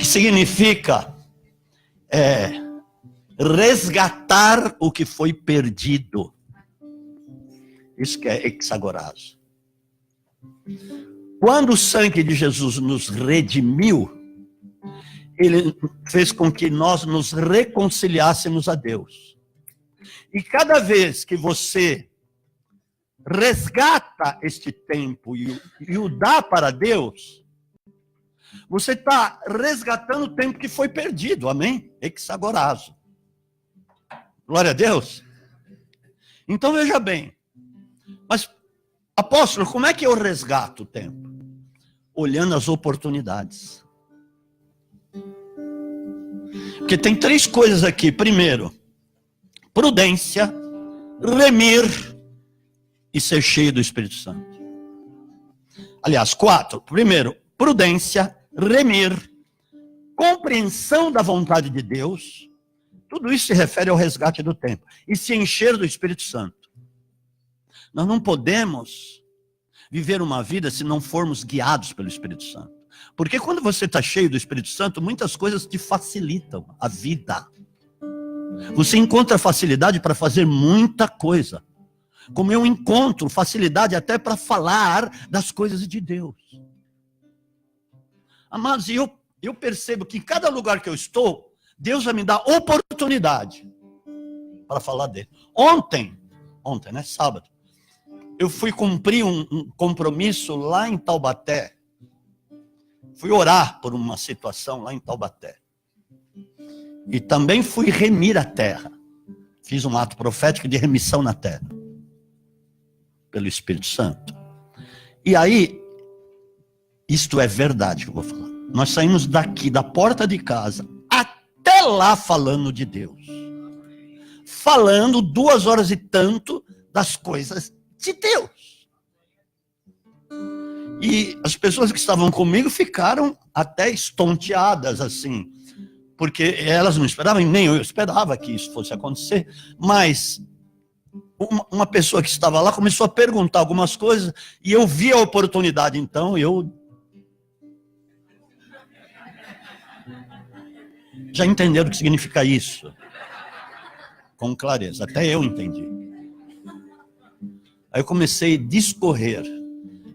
significa resgatar o que foi perdido. Isso que é exagorazo. Quando o sangue de Jesus nos redimiu, ele fez com que nós nos reconciliássemos a Deus. E cada vez que você resgata este tempo e o dá para Deus, você está resgatando o tempo que foi perdido, amém? Exagorazo. Glória a Deus. Então veja bem, mas apóstolo, como é que eu resgato o tempo? Olhando as oportunidades. Porque tem 3 coisas aqui. Primeiro, prudência, remir e ser cheio do Espírito Santo. Aliás, 4. Primeiro, prudência, remir, compreensão da vontade de Deus. Tudo isso se refere ao resgate do tempo. E se encher do Espírito Santo. Nós não podemos viver uma vida se não formos guiados pelo Espírito Santo. Porque quando você está cheio do Espírito Santo, muitas coisas te facilitam a vida. Você encontra facilidade para fazer muita coisa. Como eu encontro facilidade até para falar das coisas de Deus. Amados, eu percebo que em cada lugar que eu estou, Deus vai me dar oportunidade para falar dele. Ontem, né, sábado, eu fui cumprir um compromisso lá em Taubaté. Fui orar por uma situação lá em Taubaté. E também fui remir a terra. Fiz um ato profético de remissão na terra. Pelo Espírito Santo. E aí, isto é verdade que eu vou falar. Nós saímos daqui, da porta de casa, até lá falando de Deus. Falando 2 horas e tanto das coisas de Deus. E as pessoas que estavam comigo ficaram até estonteadas, assim, porque elas não esperavam, nem eu esperava que isso fosse acontecer, mas uma pessoa que estava lá começou a perguntar algumas coisas, e eu vi a oportunidade, então eu... Já entenderam o que significa isso? Com clareza, até eu entendi. Aí eu comecei a discorrer.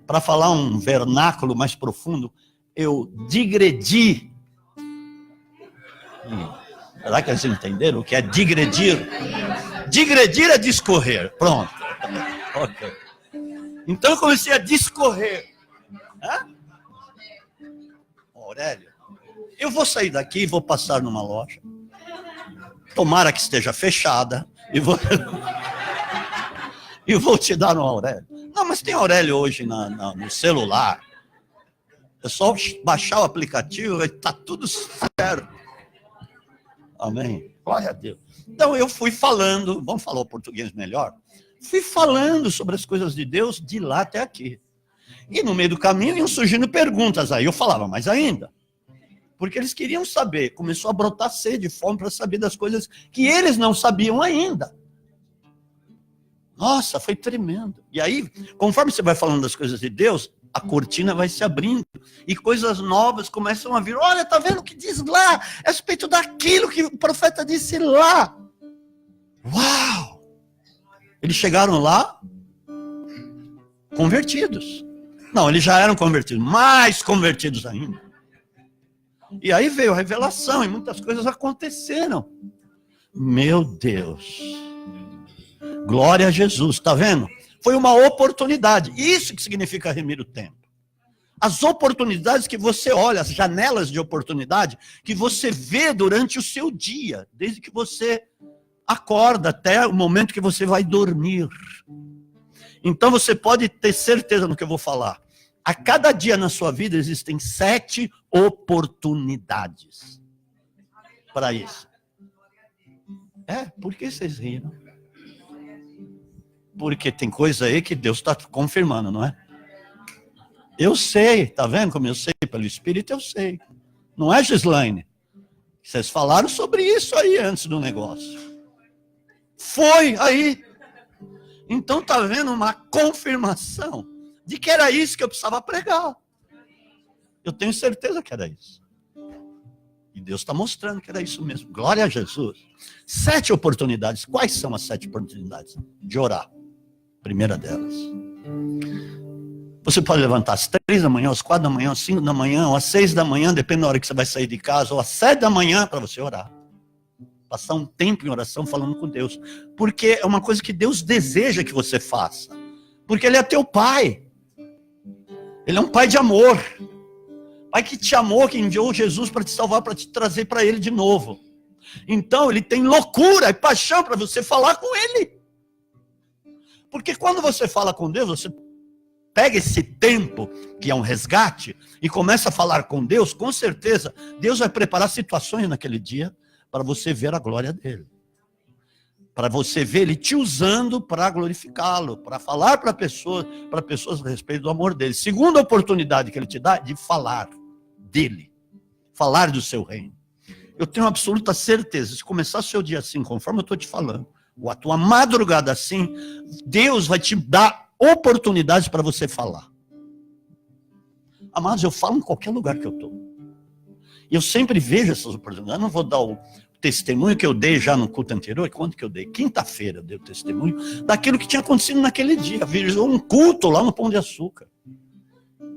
Para falar um vernáculo mais profundo, eu digredi. Será que eles entenderam o que é digredir? Digredir é discorrer. Pronto. Okay. Então eu comecei a discorrer. Aurélio, eu vou sair daqui e vou passar numa loja. Tomara que esteja fechada. E vou te dar um Aurélio. Não, mas tem Aurélio hoje no celular. É só baixar o aplicativo e está tudo certo. Amém? Glória a Deus. Então eu fui falando, vamos falar o português melhor? Fui falando sobre as coisas de Deus de lá até aqui. E no meio do caminho iam surgindo perguntas. Aí eu falava mais ainda. Porque eles queriam saber. Começou a brotar sede, fome para saber das coisas que eles não sabiam ainda. Nossa, foi tremendo. E aí, conforme você vai falando das coisas de Deus, a cortina vai se abrindo. E coisas novas começam a vir. Olha, tá vendo o que diz lá? É a respeito daquilo que o profeta disse lá. Uau! Eles chegaram lá convertidos. Não, eles já eram convertidos, mais convertidos ainda. E aí veio a revelação e muitas coisas aconteceram. Meu Deus. Glória a Jesus, está vendo? Foi uma oportunidade. Isso que significa remir o tempo. As oportunidades que você olha, as janelas de oportunidade que você vê durante o seu dia, desde que você acorda até o momento que você vai dormir. Então você pode ter certeza no que eu vou falar. A cada dia na sua vida existem 7 oportunidades para isso. Por que vocês riram? Porque tem coisa aí que Deus está confirmando, não é? Eu sei, tá vendo como eu sei? Pelo Espírito eu sei. Não é, Gislaine? Vocês falaram sobre isso aí antes do negócio. Foi aí. Então tá vendo uma confirmação de que era isso que eu precisava pregar. Eu tenho certeza que era isso. E Deus está mostrando que era isso mesmo. Glória a Jesus. 7 oportunidades. Quais são as 7 oportunidades? De orar. Primeira delas. Você pode levantar às 3 da manhã, às 4 da manhã, às 5 da manhã, ou às 6 da manhã, depende da hora que você vai sair de casa, ou às 7 da manhã para você orar. Passar um tempo em oração falando com Deus. Porque é uma coisa que Deus deseja que você faça. Porque Ele é teu Pai. Ele é um Pai de amor. Pai que te amou, que enviou Jesus para te salvar, para te trazer para Ele de novo. Então, Ele tem loucura e paixão para você falar com Ele. Porque quando você fala com Deus, você pega esse tempo, que é um resgate, e começa a falar com Deus, com certeza, Deus vai preparar situações naquele dia, para você ver a glória dEle. Para você ver Ele te usando para glorificá-lo, para falar para pessoas a respeito do amor dEle. Segunda oportunidade que Ele te dá, de falar dEle, falar do seu reino. Eu tenho absoluta certeza, se começar o seu dia assim, conforme eu estou te falando, ou a tua madrugada assim, Deus vai te dar oportunidades para você falar. Amados, eu falo em qualquer lugar que eu estou. E eu sempre vejo essas oportunidades. Eu não vou dar o testemunho que eu dei já no culto anterior. Quando que eu dei? Quinta-feira eu dei o testemunho daquilo que tinha acontecido naquele dia. Virou um culto lá no Pão de Açúcar.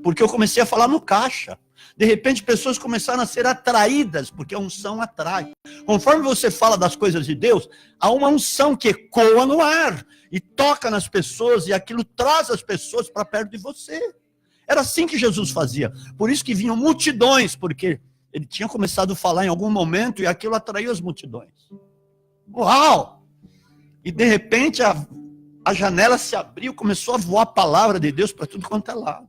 Porque eu comecei a falar no caixa. De repente, pessoas começaram a ser atraídas, porque a unção atrai. Conforme você fala das coisas de Deus, há uma unção que ecoa no ar e toca nas pessoas, e aquilo traz as pessoas para perto de você. Era assim que Jesus fazia. Por isso que vinham multidões, porque ele tinha começado a falar em algum momento e aquilo atraiu as multidões. Uau! E de repente a janela se abriu, começou a voar a palavra de Deus para tudo quanto é lado.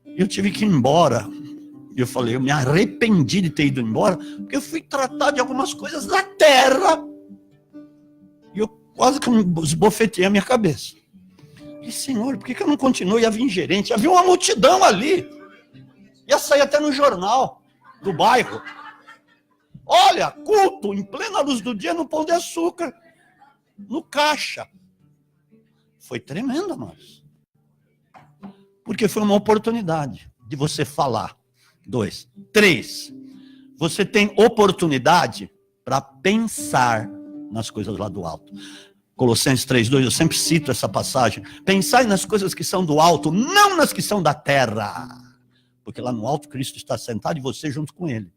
E eu tive que ir embora. E eu falei, eu me arrependi de ter ido embora, porque eu fui tratar de algumas coisas da terra. E eu quase que esbofeteei a minha cabeça. E Senhor, por que eu não continuo? Ia vir gerente, havia uma multidão ali. Ia sair até no jornal do bairro. Olha, culto em plena luz do dia no Pão de Açúcar, no caixa. Foi tremendo, amados. Porque foi uma oportunidade de você falar. 2. 3. Você tem oportunidade para pensar nas coisas lá do alto. Colossenses 3:2, eu sempre cito essa passagem. Pensai nas coisas que são do alto, não nas que são da terra. Porque lá no alto Cristo está sentado e você junto com Ele.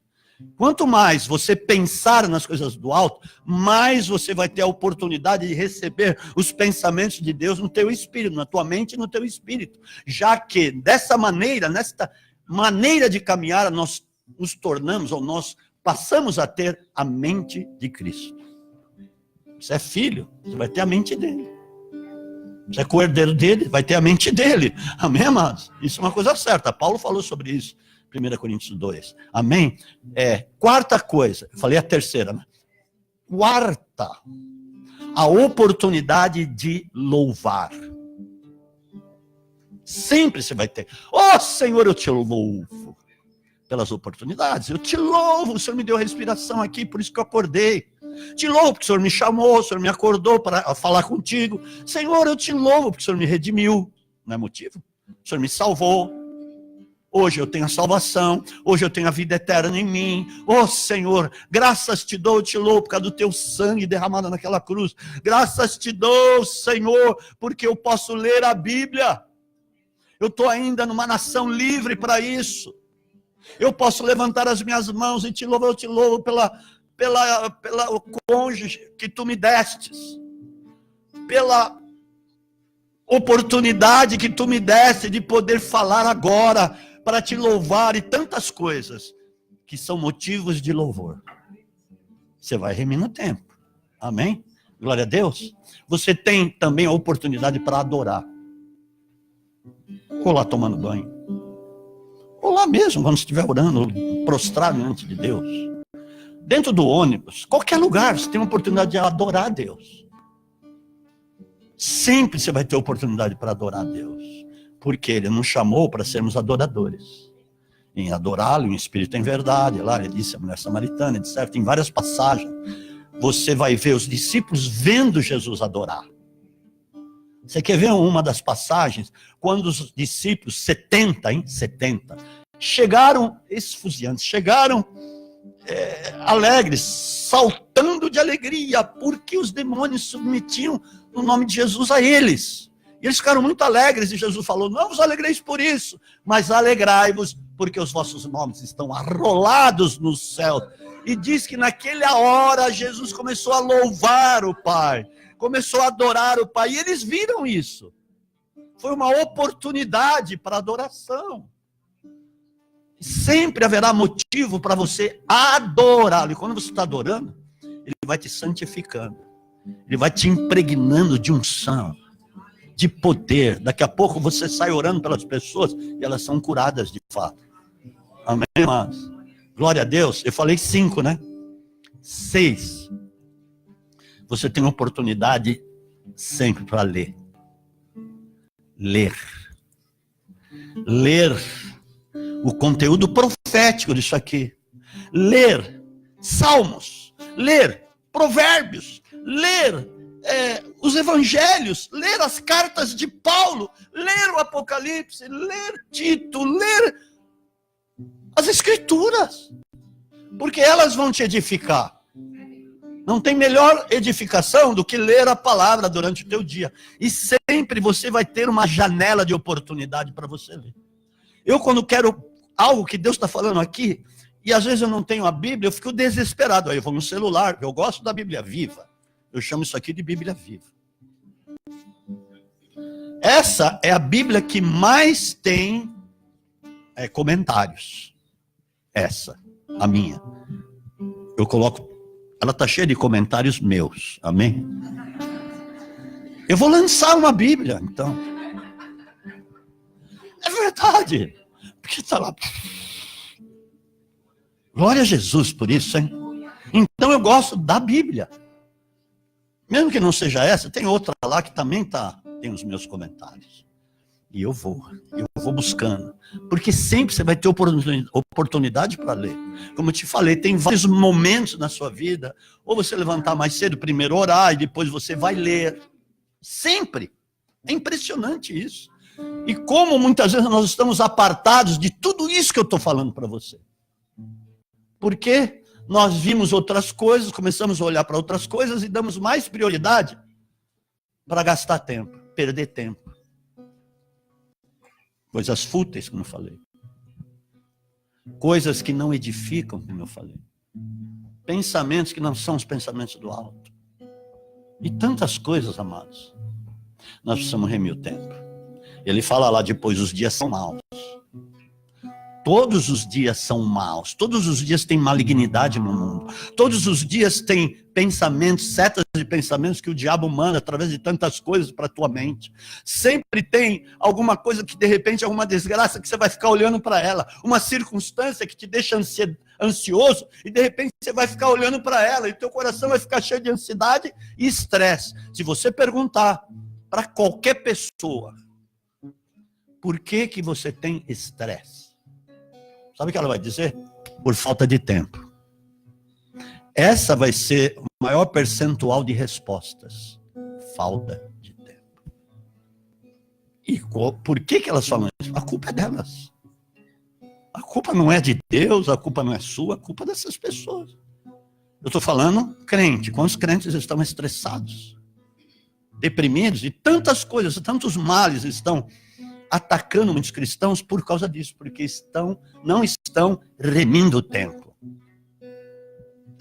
Quanto mais você pensar nas coisas do alto, mais você vai ter a oportunidade de receber os pensamentos de Deus no teu espírito, na tua mente e no teu espírito. Já que dessa maneira, nesta maneira de caminhar, nós nos tornamos, ou nós passamos a ter a mente de Cristo. Você é filho, você vai ter a mente dele. Você é co-herdeiro dele, vai ter a mente dele. Amém, amados? Isso é uma coisa certa. Paulo falou sobre isso. 1 Coríntios 2. Amém? Quarta coisa, eu falei a terceira, né? Quarta, a oportunidade de louvar. Sempre você vai ter. Oh, Senhor, eu te louvo pelas oportunidades. Eu te louvo, o Senhor me deu respiração aqui, por isso que eu acordei. Te louvo porque o Senhor me chamou, o Senhor me acordou para falar contigo. Senhor, eu te louvo porque o Senhor me redimiu. Não é motivo? O Senhor me salvou. Hoje eu tenho a salvação, hoje eu tenho a vida eterna em mim. Oh Senhor, graças te dou, eu te louvo por causa do teu sangue derramado naquela cruz. Graças te dou, Senhor, porque eu posso ler a Bíblia. Eu estou ainda numa nação livre para isso. Eu posso levantar as minhas mãos e te louvo, eu te louvo pela cônjuge que tu me destes. Pela oportunidade que tu me deste de poder falar agora, para te louvar, e tantas coisas que são motivos de louvor. Você vai remir no tempo. Amém? Glória a Deus. Você tem também a oportunidade para adorar. Ou lá tomando banho. Ou lá mesmo, quando estiver orando, prostrado diante de Deus. Dentro do ônibus, qualquer lugar, você tem uma oportunidade de adorar a Deus. Sempre você vai ter oportunidade para adorar a Deus. Porque Ele nos chamou para sermos adoradores. Em adorá-lo em espírito e em verdade. Lá ele disse a mulher samaritana, etc. Tem várias passagens. Você vai ver os discípulos vendo Jesus adorar. Você quer ver uma das passagens? Quando os discípulos, 70, chegaram, esfuziantes, chegaram alegres, saltando de alegria, porque os demônios submetiam o nome de Jesus a eles. E eles ficaram muito alegres, e Jesus falou: não vos alegreis por isso, mas alegrai-vos, porque os vossos nomes estão arrolados no céu. E diz que naquela hora Jesus começou a louvar o Pai, começou a adorar o Pai, e eles viram isso. Foi uma oportunidade para adoração. Sempre haverá motivo para você adorá-lo. E quando você está adorando, ele vai te santificando. Ele vai te impregnando de unção, de poder. Daqui a pouco você sai orando pelas pessoas e elas são curadas de fato. Amém, irmãos? Glória a Deus. Eu falei 5, né? 6. Você tem oportunidade sempre para ler. Ler o conteúdo profético disso aqui. Ler Salmos. Ler Provérbios. Ler os evangelhos. Ler as cartas de Paulo. Ler o Apocalipse. Ler Tito. Ler as escrituras. Porque elas vão te edificar. Não tem melhor edificação do que ler a palavra durante o teu dia. E sempre você vai ter uma janela de oportunidade para você ler. Eu, quando quero algo que Deus está falando aqui, e às vezes eu não tenho a Bíblia, eu fico desesperado. Aí eu vou no celular, eu gosto da Bíblia viva. Eu chamo isso aqui de Bíblia viva. Essa é a Bíblia que mais tem comentários. Essa, a minha. Eu coloco... Ela está cheia de comentários meus. Amém? Eu vou lançar uma Bíblia, então. É verdade. Porque está lá. Glória a Jesus por isso, hein? Então eu gosto da Bíblia. Mesmo que não seja essa, tem outra lá que também tem os meus comentários. E eu vou buscando. Porque sempre você vai ter oportunidade para ler. Como eu te falei, tem vários momentos na sua vida. Ou você levantar mais cedo, primeiro orar, e depois você vai ler. Sempre. É impressionante isso. E como muitas vezes nós estamos apartados de tudo isso que eu estou falando para você. Porque nós vimos outras coisas, começamos a olhar para outras coisas e damos mais prioridade para gastar tempo, perder tempo. Coisas fúteis, como eu falei. Coisas que não edificam, como eu falei. Pensamentos que não são os pensamentos do alto. E tantas coisas, amados. Nós precisamos remir o tempo. Ele fala lá depois, os dias são maus. Todos os dias são maus. Todos os dias tem malignidade no mundo. Todos os dias tem pensamentos, setas de pensamentos que o diabo manda através de tantas coisas para a tua mente. Sempre tem alguma coisa que de repente, alguma desgraça que você vai ficar olhando para ela. Uma circunstância que te deixa ansioso e de repente você vai ficar olhando para ela e teu coração vai ficar cheio de ansiedade e estresse. Se você perguntar para qualquer pessoa, por que você tem estresse? Sabe o que ela vai dizer? Por falta de tempo. Essa vai ser o maior percentual de respostas. Falta de tempo. E por que elas falam isso? A culpa é delas. A culpa não é de Deus, a culpa não é sua, a culpa é dessas pessoas. Eu estou falando crente. Quantos crentes estão estressados? Deprimidos? E tantas coisas, tantos males estão atacando muitos cristãos por causa disso, porque não estão remindo o tempo.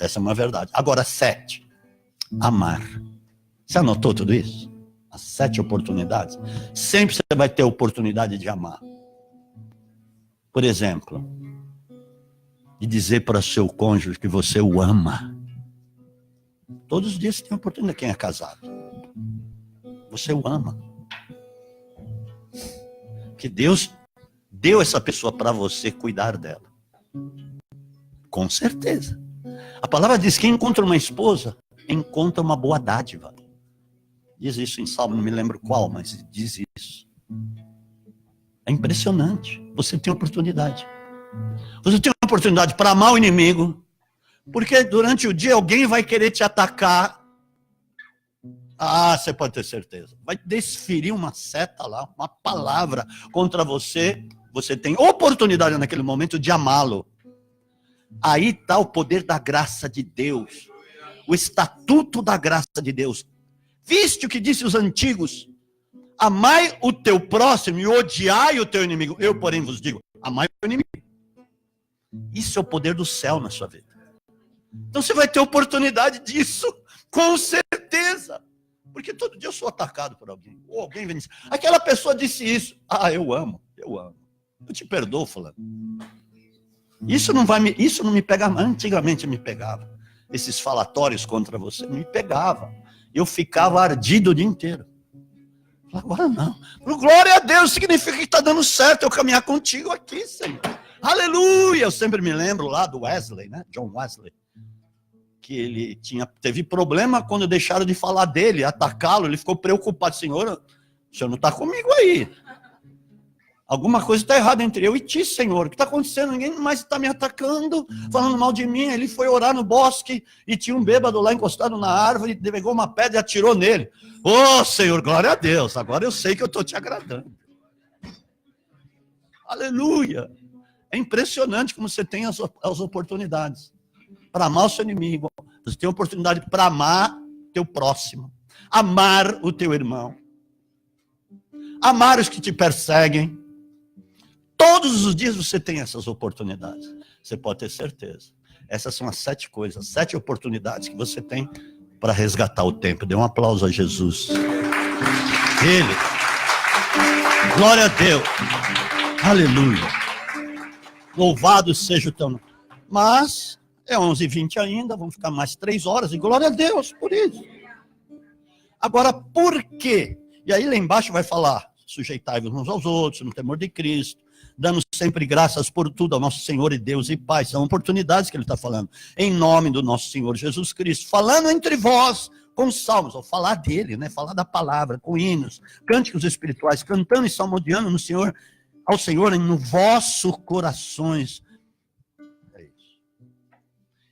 Essa é uma verdade. Agora, 7. Amar. Você anotou tudo isso? As 7 oportunidades. Sempre você vai ter a oportunidade de amar. Por exemplo, de dizer para seu cônjuge que você o ama. Todos os dias você tem a oportunidade, quem é casado. Você o ama. Que Deus deu essa pessoa para você cuidar dela. Com certeza. A palavra diz que quem encontra uma esposa, encontra uma boa dádiva. Diz isso em Salmo, não me lembro qual, mas diz isso. É impressionante. Você tem oportunidade. Você tem uma oportunidade para amar o inimigo, porque durante o dia alguém vai querer te atacar. Ah, você pode ter certeza. Vai desferir uma seta lá, uma palavra contra você. Você tem oportunidade naquele momento de amá-lo. Aí está o poder da graça de Deus, o estatuto da graça de Deus. Viste o que disse os antigos? Amai o teu próximo e odiai o teu inimigo. Eu, porém, vos digo, amai o inimigo. Isso é o poder do céu na sua vida. Então você vai ter oportunidade disso, com certeza. Porque todo dia eu sou atacado por alguém. Ou alguém vem dizer, aquela pessoa disse isso. Ah, eu amo. Eu te perdoo, fulano. Isso não me pega, antigamente me pegava. Esses falatórios contra você me pegava. Eu ficava ardido o dia inteiro. Agora não. Glória a Deus, significa que está dando certo eu caminhar contigo aqui, Senhor. Aleluia! Eu sempre me lembro lá do Wesley, né? John Wesley. Que ele teve problema quando deixaram de falar dele, atacá-lo. Ele ficou preocupado. Senhor, o senhor não está comigo aí. Alguma coisa está errada entre eu e ti, Senhor. O que está acontecendo? Ninguém mais está me atacando, falando mal de mim. Ele foi orar no bosque e tinha um bêbado lá encostado na árvore, pegou uma pedra e atirou nele. Ô, Senhor, glória a Deus. Agora eu sei que eu estou te agradando. Aleluia. É impressionante como você tem as oportunidades para amar o seu inimigo. Você tem a oportunidade para amar teu próximo. Amar o teu irmão. Amar os que te perseguem. Todos os dias você tem essas oportunidades. Você pode ter certeza. Essas são as 7 coisas, 7 oportunidades que você tem para resgatar o tempo. Dê um aplauso a Jesus. Ele. Glória a Deus. Aleluia. Louvado seja o teu nome. Mas é 11h20 ainda, vamos ficar mais 3 horas. E glória a Deus por isso. Agora, por quê? E aí lá embaixo vai falar, sujeitai-vos uns aos outros, no temor de Cristo, dando sempre graças por tudo ao nosso Senhor e Deus e Pai. São oportunidades que ele está falando. Em nome do nosso Senhor Jesus Cristo. Falando entre vós com salmos, ou falar dele, né? Falar da palavra, com hinos, cânticos espirituais, cantando e salmodiando no Senhor, ao Senhor no vosso corações. É isso.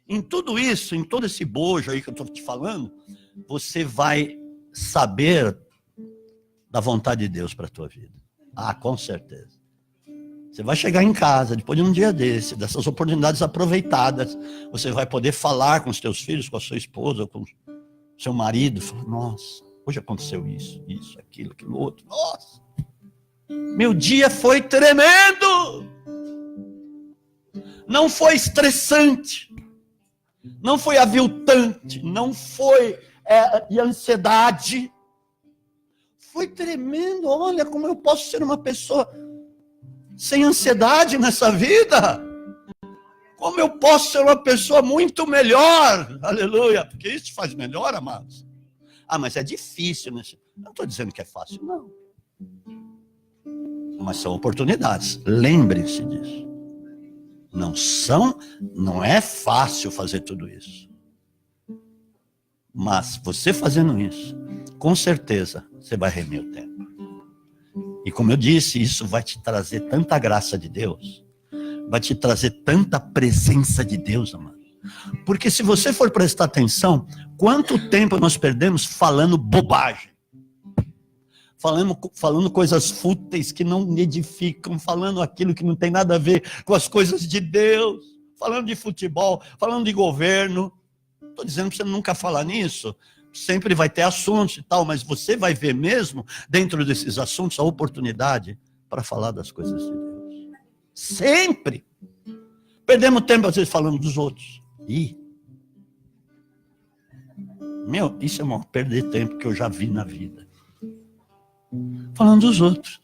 Em tudo isso, em todo esse bojo aí que eu estou te falando, você vai saber da vontade de Deus para a tua vida. Ah, com certeza. Você vai chegar em casa, depois de um dia desse, dessas oportunidades aproveitadas, você vai poder falar com os teus filhos, com a sua esposa, com o seu marido, falar, nossa, hoje aconteceu isso, aquilo outro, nossa, meu dia foi tremendo, não foi estressante, não foi aviltante, não foi ansiedade, foi tremendo. Olha como eu posso ser uma pessoa sem ansiedade nessa vida. Como eu posso ser uma pessoa muito melhor. Aleluia. Porque isso te faz melhor, amados. Ah, mas é difícil, né? Não estou dizendo que é fácil, não. Mas são oportunidades. Lembrem-se disso. Não é fácil fazer tudo isso. Mas você fazendo isso, com certeza, você vai remir o tempo. E como eu disse, isso vai te trazer tanta graça de Deus, vai te trazer tanta presença de Deus, amado. Porque se você for prestar atenção, quanto tempo nós perdemos falando bobagem, falando coisas fúteis que não edificam, falando aquilo que não tem nada a ver com as coisas de Deus, falando de futebol, falando de governo. Estou dizendo para você nunca falar nisso. Sempre vai ter assuntos e tal, mas você vai ver mesmo, dentro desses assuntos, a oportunidade para falar das coisas de Deus. Sempre. Perdemos tempo, às vezes, falando dos outros. Isso é um perder tempo que eu já vi na vida. Falando dos outros.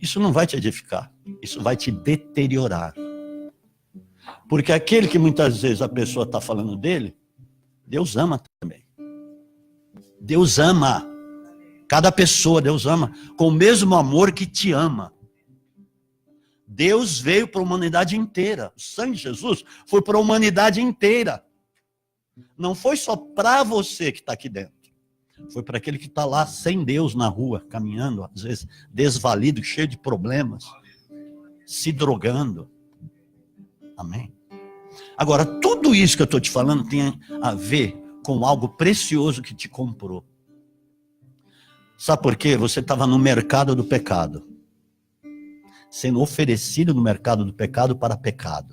Isso não vai te edificar. Isso vai te deteriorar. Porque aquele que muitas vezes a pessoa está falando dele, Deus ama também. Deus ama. Cada pessoa Deus ama com o mesmo amor que te ama. Deus veio para a humanidade inteira. O sangue de Jesus foi para a humanidade inteira. Não foi só para você que está aqui dentro. Foi para aquele que está lá sem Deus na rua, caminhando, às vezes desvalido, cheio de problemas, se drogando. Amém? Agora, tudo isso que eu estou te falando tem a ver com algo precioso que te comprou. Sabe por quê? Você estava no mercado do pecado. Sendo oferecido no mercado do pecado para pecar.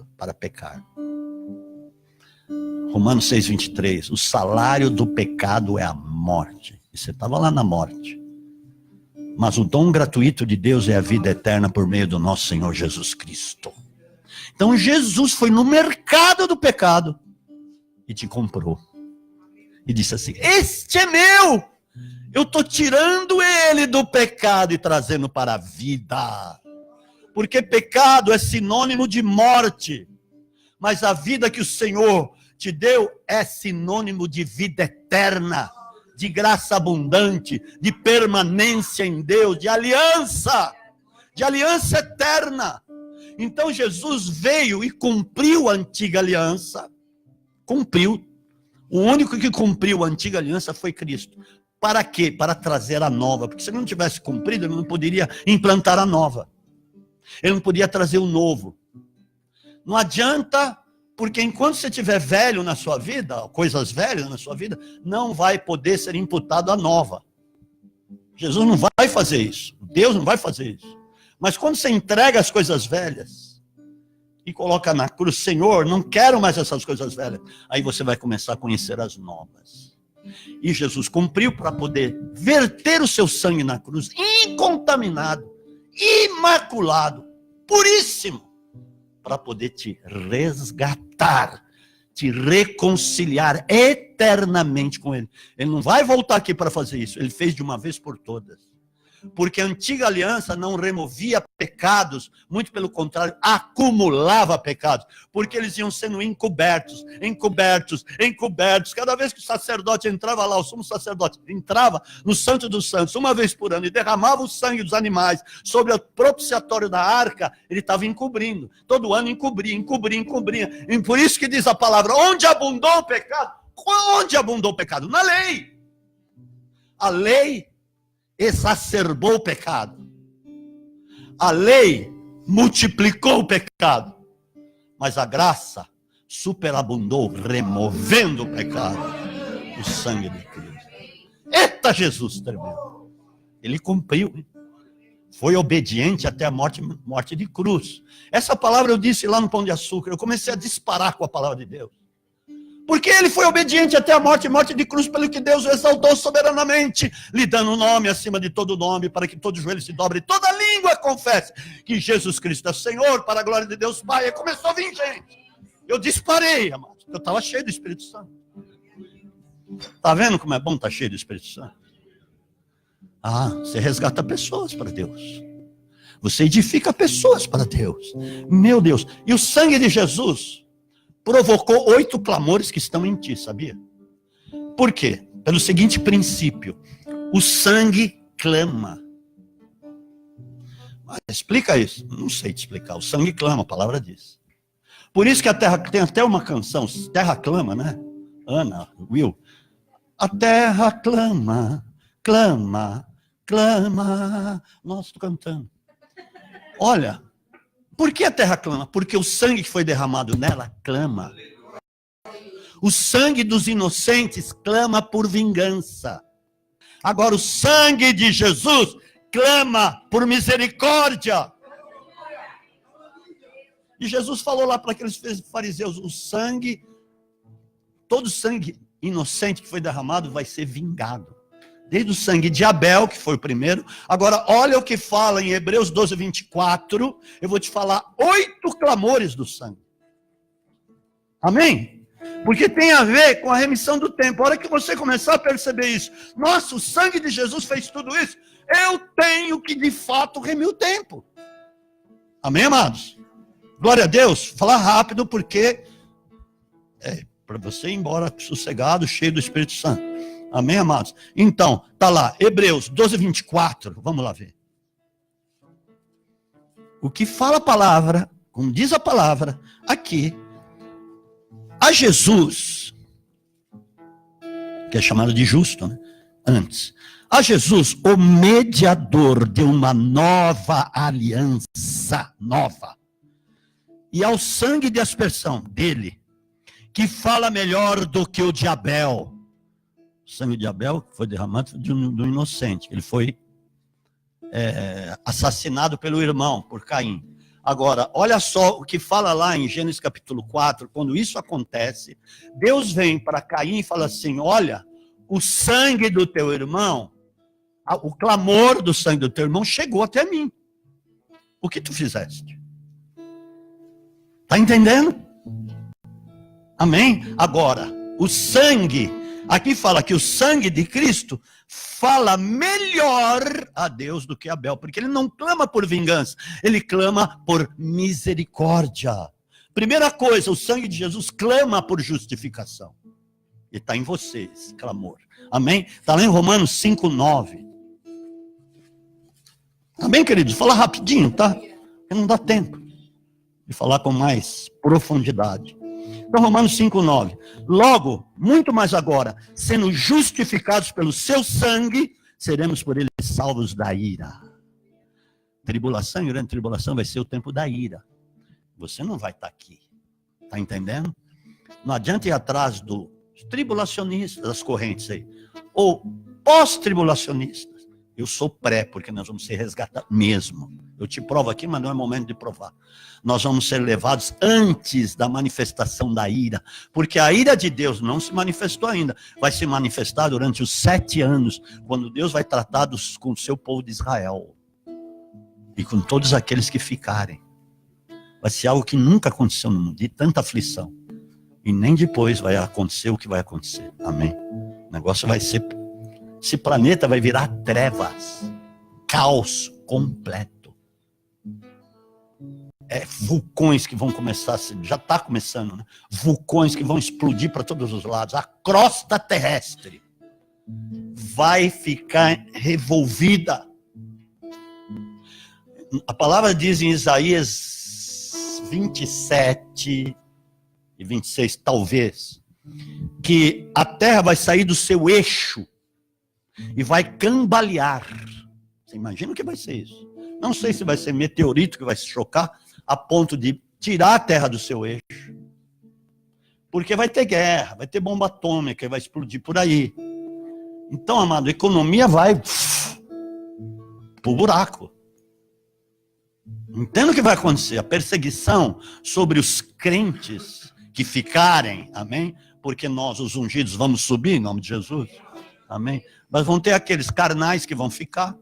Romanos 6:23, o salário do pecado é a morte. E você estava lá na morte. Mas o dom gratuito de Deus é a vida eterna por meio do nosso Senhor Jesus Cristo. Então Jesus foi no mercado do pecado e te comprou. E disse assim, este é meu. Eu estou tirando ele do pecado e trazendo para a vida. Porque pecado é sinônimo de morte. Mas a vida que o Senhor te deu é sinônimo de vida eterna, de graça abundante, de permanência em Deus, de aliança eterna. Então Jesus veio e cumpriu a antiga aliança, cumpriu. O único que cumpriu a antiga aliança foi Cristo. Para quê? Para trazer a nova, porque se ele não tivesse cumprido, ele não poderia implantar a nova. Ele não podia trazer o novo. Não adianta, porque enquanto você estiver velho na sua vida, coisas velhas na sua vida, não vai poder ser imputado a nova. Jesus não vai fazer isso. Deus não vai fazer isso. Mas quando você entrega as coisas velhas e coloca na cruz, Senhor, não quero mais essas coisas velhas, aí você vai começar a conhecer as novas. E Jesus cumpriu para poder verter o seu sangue na cruz, incontaminado, imaculado, puríssimo, para poder te resgatar, te reconciliar eternamente com Ele. Ele não vai voltar aqui para fazer isso, Ele fez de uma vez por todas. Porque a antiga aliança não removia pecados, muito pelo contrário, acumulava pecados, porque eles iam sendo encobertos. Cada vez que o sacerdote entrava lá, o sumo sacerdote entrava no Santo dos Santos, uma vez por ano, e derramava o sangue dos animais sobre o propiciatório da arca, ele estava encobrindo. Todo ano encobria. E por isso que diz a palavra, onde abundou o pecado? Onde abundou o pecado? Na lei. A lei exacerbou o pecado. A lei multiplicou o pecado. Mas a graça superabundou, removendo o pecado. O sangue de Cristo. Eita, Jesus tremendo. Ele cumpriu. Foi obediente até a morte de cruz. Essa palavra eu disse lá no Pão de Açúcar. Eu comecei a disparar com a palavra de Deus. Porque ele foi obediente até a morte de cruz, pelo que Deus o exaltou soberanamente, lhe dando um nome acima de todo nome, para que todo joelho se dobre e toda língua confesse que Jesus Cristo é Senhor, para a glória de Deus Pai. E começou a vir gente. Eu disparei, amados, eu estava cheio do Espírito Santo. Está vendo como é bom estar cheio do Espírito Santo? Você resgata pessoas para Deus. Você edifica pessoas para Deus. Meu Deus. E o sangue de Jesus provocou 8 clamores que estão em ti, sabia? Por quê? Pelo seguinte princípio. O sangue clama. Mas explica isso. Não sei te explicar. O sangue clama, a palavra diz. Por isso que a terra, tem até uma canção, Terra Clama, né? Ana, Will. A terra clama, clama, clama. Nossa, estou cantando. Olha, por que a terra clama? Porque o sangue que foi derramado nela clama. O sangue dos inocentes clama por vingança. Agora o sangue de Jesus clama por misericórdia. E Jesus falou lá para aqueles fariseus, todo sangue inocente que foi derramado vai ser vingado. Desde o sangue de Abel, que foi o primeiro. Agora, olha o que fala em Hebreus 12:24. Eu vou te falar 8 clamores do sangue. Amém? Porque tem a ver com a remissão do tempo. A hora que você começar a perceber isso. Nossa, o sangue de Jesus fez tudo isso. Eu tenho que, de fato, remir o tempo. Amém, amados? Glória a Deus. Falar rápido, porque para você ir embora sossegado, cheio do Espírito Santo. Amém, amados? Então, tá lá, Hebreus 12:24, vamos lá ver. O que fala a palavra, como diz a palavra, aqui, a Jesus, que é chamado de justo, né? Antes, a Jesus, o mediador de uma nova aliança, nova, e ao sangue de aspersão dele, que fala melhor do que o de Abel. O sangue de Abel foi derramado do inocente. Ele foi assassinado pelo irmão, por Caim. Agora, olha só o que fala lá em Gênesis capítulo 4, quando isso acontece, Deus vem para Caim e fala assim, olha, o sangue do teu irmão, o clamor do sangue do teu irmão chegou até mim. O que tu fizeste? Está entendendo? Amém? Agora, o sangue, aqui fala que o sangue de Cristo fala melhor a Deus do que Abel, porque ele não clama por vingança, ele clama por misericórdia. Primeira coisa, o sangue de Jesus clama por justificação. E está em você esse clamor. Amém? Está lá em Romanos 5:9. Amém, queridos? Fala rapidinho, tá? Porque não dá tempo de falar com mais profundidade. Então, Romanos 5:9. Logo, muito mais agora, sendo justificados pelo seu sangue, seremos por ele salvos da ira. Tribulação e grande tribulação vai ser o tempo da ira. Você não vai estar aqui. Está entendendo? Não adianta ir atrás dos tribulacionistas, das correntes aí. Ou pós-tribulacionistas. Eu sou pré, porque nós vamos ser resgatados mesmo. Eu te provo aqui, mas não é momento de provar. Nós vamos ser levados antes da manifestação da ira, porque a ira de Deus não se manifestou ainda. Vai se manifestar durante os 7 anos, quando Deus vai tratar com o seu povo de Israel. E com todos aqueles que ficarem. Vai ser algo que nunca aconteceu no mundo, de tanta aflição. E nem depois vai acontecer o que vai acontecer. Amém? O negócio vai ser... Esse planeta vai virar trevas. Caos completo. Vulcões que vão começar, já está começando, né? Vulcões que vão explodir para todos os lados. A crosta terrestre vai ficar revolvida. A palavra diz em Isaías 27 e 26, talvez, que a terra vai sair do seu eixo e vai cambalear. Você imagina o que vai ser isso? Não sei se vai ser meteorito que vai se chocar a ponto de tirar a terra do seu eixo. Porque vai ter guerra, vai ter bomba atômica, vai explodir por aí. Então, amado, a economia vai pro buraco. Entenda o que vai acontecer. A perseguição sobre os crentes que ficarem, amém? Porque nós, os ungidos, vamos subir em nome de Jesus. Amém? Mas vão ter aqueles carnais que vão ficar,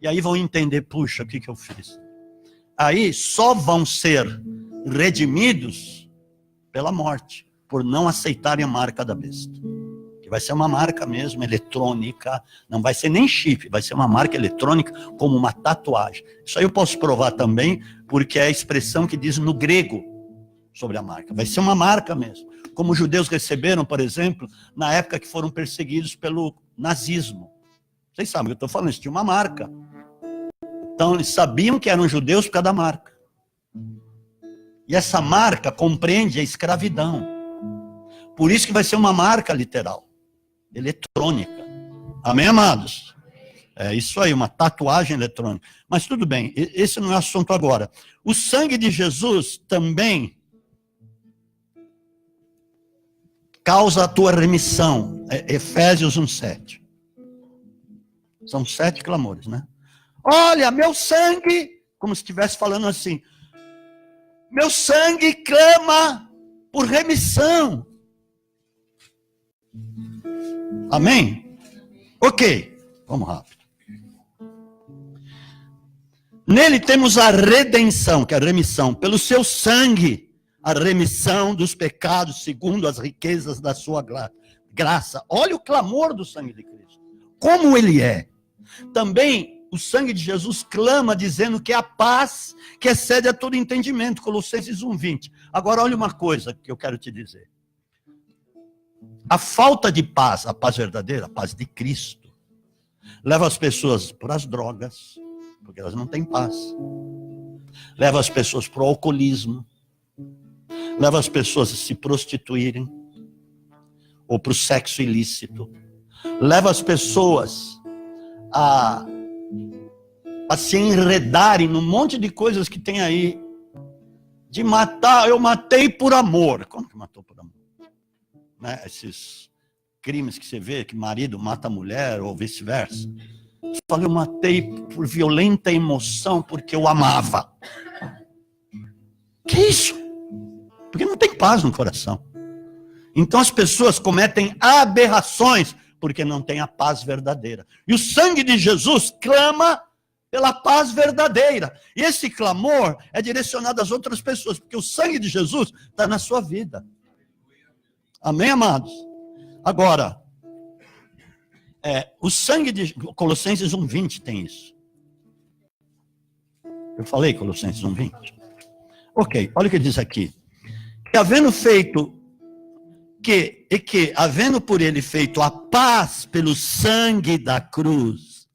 e aí vão entender, puxa, o que eu fiz? Aí só vão ser redimidos pela morte, por não aceitarem a marca da besta. Que vai ser uma marca mesmo, eletrônica, não vai ser nem chip, vai ser uma marca eletrônica como uma tatuagem. Isso aí eu posso provar também, porque é a expressão que diz no grego sobre a marca. Vai ser uma marca mesmo. Como os judeus receberam, por exemplo, na época que foram perseguidos pelo nazismo. Vocês sabem o que eu estou falando, eles tinham uma marca. Então eles sabiam que eram judeus por causa da marca. E essa marca compreende a escravidão. Por isso que vai ser uma marca literal, eletrônica. Amém, amados? É isso aí, uma tatuagem eletrônica. Mas tudo bem, esse não é o assunto agora. O sangue de Jesus também causa a tua remissão. Efésios 1:7. São 7 clamores, né? Olha, meu sangue, como se estivesse falando assim, meu sangue clama por remissão. Amém? Ok, vamos rápido. Nele temos a redenção, que é a remissão, pelo seu sangue, a remissão dos pecados segundo as riquezas da sua graça. Olha o clamor do sangue de Cristo. Como ele é. Também o sangue de Jesus clama dizendo que é a paz que excede a todo entendimento. Colossenses 1:20. Agora olha uma coisa que eu quero te dizer. A falta de paz, a paz verdadeira, a paz de Cristo, leva as pessoas para as drogas, porque elas não têm paz. Leva as pessoas para o alcoolismo. Leva as pessoas a se prostituírem, ou para o sexo ilícito. Leva as pessoas a se enredarem num monte de coisas que tem aí. De matar, eu matei por amor. Como que matou por amor? Né? Esses crimes que você vê, que marido mata a mulher, ou vice-versa. Você fala, eu matei por violenta emoção, porque eu amava. Que isso? Porque não tem paz no coração. Então as pessoas cometem aberrações porque não tem a paz verdadeira. E o sangue de Jesus clama pela paz verdadeira. E esse clamor é direcionado às outras pessoas, porque o sangue de Jesus está na sua vida. Amém, amados? Agora, o sangue de Colossenses 1:20 tem isso. Eu falei Colossenses 1:20? Ok, olha o que diz aqui. Havendo por ele feito a paz pelo sangue da cruz,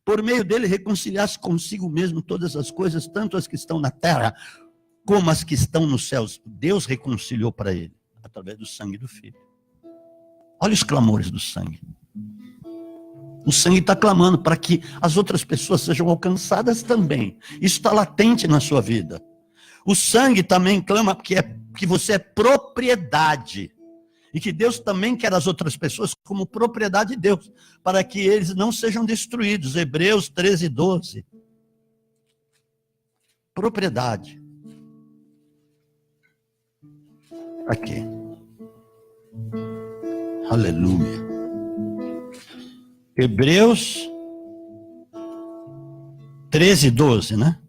por meio dele reconciliasse consigo mesmo todas as coisas, tanto as que estão na terra, como as que estão nos céus. Deus reconciliou para ele, através do sangue do Filho. Olha os clamores do sangue. O sangue está clamando para que as outras pessoas sejam alcançadas também. Isso está latente na sua vida. O sangue também clama que você é propriedade. E que Deus também quer as outras pessoas como propriedade de Deus, para que eles não sejam destruídos. Hebreus 13:12. Propriedade. Aqui. Aleluia. Hebreus 13:12, né?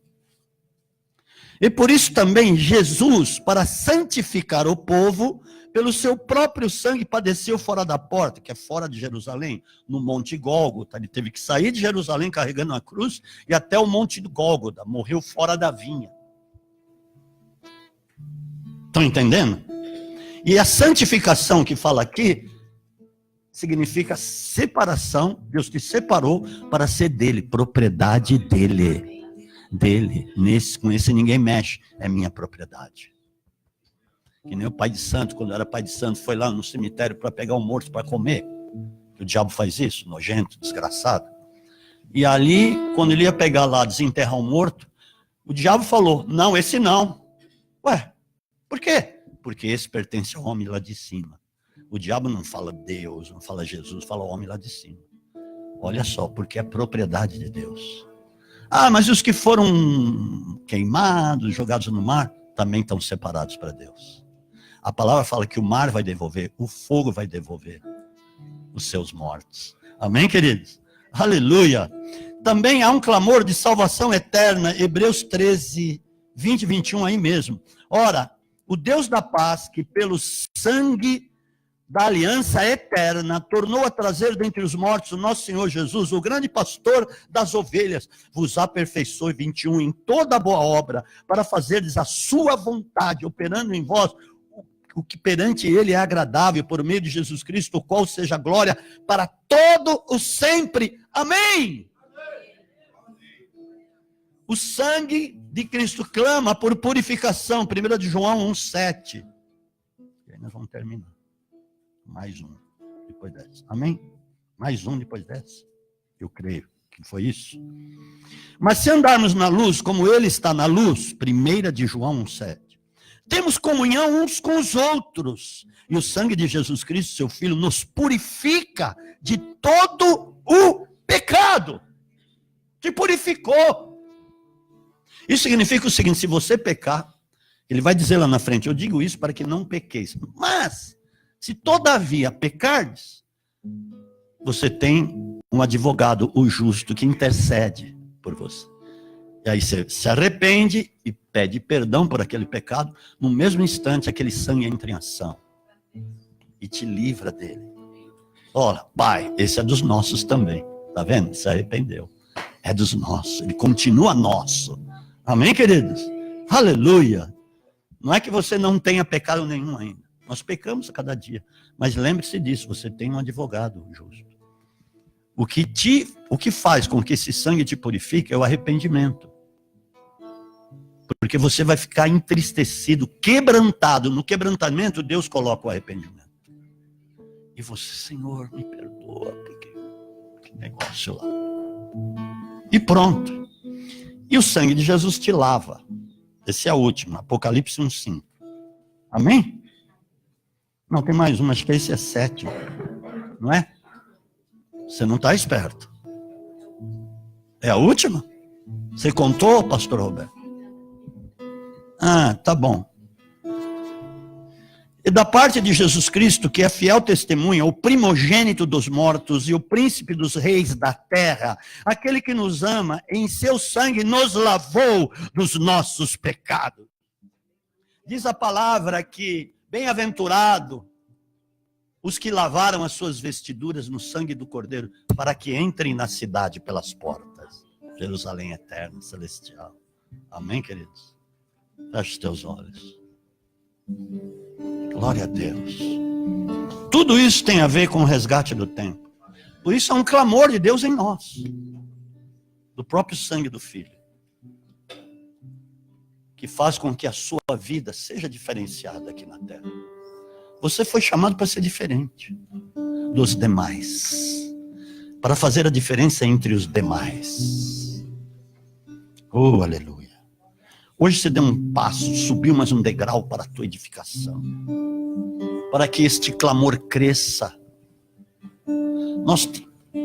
E por isso também Jesus, para santificar o povo, pelo seu próprio sangue padeceu fora da porta, que é fora de Jerusalém, no Monte Gólgota. Ele teve que sair de Jerusalém carregando a cruz e até o Monte do Gólgota, morreu fora da vinha. Estão entendendo? E a santificação que fala aqui significa separação. Deus te separou para ser dele, propriedade dele. Com esse ninguém mexe, é minha propriedade. Que nem o pai de santo, quando era pai de santo, foi lá no cemitério para pegar um morto para comer. O diabo faz isso, nojento, desgraçado. E ali, quando ele ia pegar lá, desenterrar um morto, o diabo falou, não, esse não. Ué, por quê? Porque esse pertence ao homem lá de cima. O diabo não fala Deus, não fala Jesus, fala o homem lá de cima. Olha só, porque é propriedade de Deus. Ah, mas os que foram queimados, jogados no mar, também estão separados para Deus. A palavra fala que o mar vai devolver, o fogo vai devolver os seus mortos. Amém, queridos? Aleluia. Também há um clamor de salvação eterna, Hebreus 13:20-21 aí mesmo. Ora, o Deus da paz, que pelo sangue da aliança eterna tornou a trazer dentre os mortos o nosso Senhor Jesus, o grande pastor das ovelhas, vos aperfeiçoe, 21, em toda boa obra, para fazerdes a sua vontade, operando em vós o que perante ele é agradável, por meio de Jesus Cristo, o qual seja glória para todo o sempre. Amém! O sangue de Cristo clama por purificação. 1 de João 1:7. E aí nós vamos terminar. Mais um, depois dessa. Amém? Mais um depois dessa. Eu creio que foi isso. Mas se andarmos na luz, como ele está na luz, 1 de João 1:7. Temos comunhão uns com os outros. E o sangue de Jesus Cristo, seu Filho, nos purifica de todo o pecado. Te purificou. Isso significa o seguinte, se você pecar, ele vai dizer lá na frente, eu digo isso para que não pequeis. Mas, se todavia pecardes, você tem um advogado, o justo, que intercede por você. E aí você se arrepende e pede perdão por aquele pecado. No mesmo instante, aquele sangue entra em ação. E te livra dele. Olha, Pai, esse é dos nossos também. Tá vendo? Se arrependeu. É dos nossos. Ele continua nosso. Amém, queridos? Aleluia. Não é que você não tenha pecado nenhum ainda. Nós pecamos a cada dia. Mas lembre-se disso, você tem um advogado justo. O que faz com que esse sangue te purifique é o arrependimento. Porque você vai ficar entristecido, quebrantado. No quebrantamento, Deus coloca o arrependimento. E você, Senhor, me perdoa, porque que negócio lá. E pronto. E o sangue de Jesus te lava. Esse é o último, Apocalipse 1:5. Amém? Não, tem mais um, acho que esse é 7. Não é? Você não está esperto. É a última? Você contou, pastor Roberto? Ah, tá bom. E da parte de Jesus Cristo, que é fiel testemunha, o primogênito dos mortos e o príncipe dos reis da terra, aquele que nos ama, em seu sangue nos lavou dos nossos pecados. Diz a palavra que, bem-aventurado os que lavaram as suas vestiduras no sangue do Cordeiro, para que entrem na cidade pelas portas. Jerusalém eterna, celestial. Amém, queridos? Feche os teus olhos. Glória a Deus. Tudo isso tem a ver com o resgate do tempo. Por isso é um clamor de Deus em nós, do próprio sangue do Filho, que faz com que a sua vida seja diferenciada aqui na terra. Você foi chamado para ser diferente dos demais, para fazer a diferença entre os demais. Oh, aleluia. Hoje você deu um passo, subiu mais um degrau para a tua edificação, para que este clamor cresça.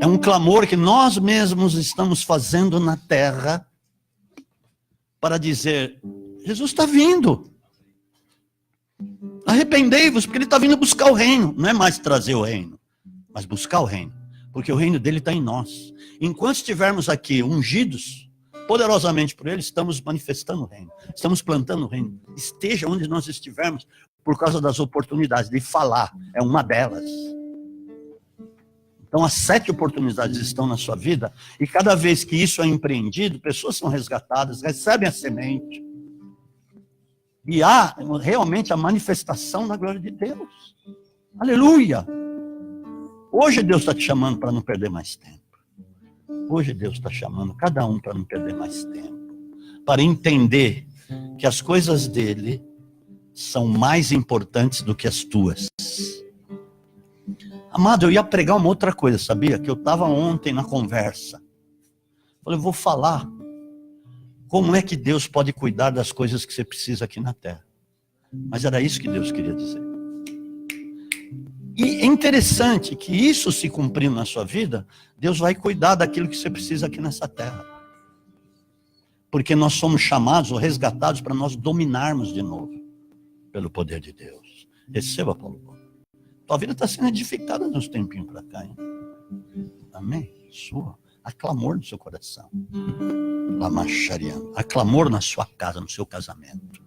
É um clamor que nós mesmos estamos fazendo na terra, para dizer, Jesus está vindo. Arrependei-vos, porque ele está vindo buscar o reino. Não é mais trazer o reino, mas buscar o reino, porque o reino dele está em nós. Enquanto estivermos aqui ungidos poderosamente por ele, estamos manifestando o reino, estamos plantando o reino. Esteja onde nós estivermos, por causa das oportunidades de falar, é uma delas. Então as 7 oportunidades estão na sua vida, e cada vez que isso é empreendido, pessoas são resgatadas, recebem a semente, e há realmente a manifestação da glória de Deus. Aleluia! Hoje Deus está te chamando para não perder mais tempo. Hoje Deus está chamando cada um para não perder mais tempo, para entender que as coisas dele são mais importantes do que as tuas. Amado, eu ia pregar uma outra coisa, sabia? Que eu estava ontem na conversa. Falei, eu vou falar como é que Deus pode cuidar das coisas que você precisa aqui na terra. Mas era isso que Deus queria dizer. E é interessante que isso se cumprindo na sua vida, Deus vai cuidar daquilo que você precisa aqui nessa terra. Porque nós somos chamados ou resgatados para nós dominarmos de novo, pelo poder de Deus. Receba, Paulo. Tua vida está sendo edificada nos tempinhos para cá, hein? Amém? Sua. Há clamor no seu coração. Há clamor na sua casa, no seu casamento.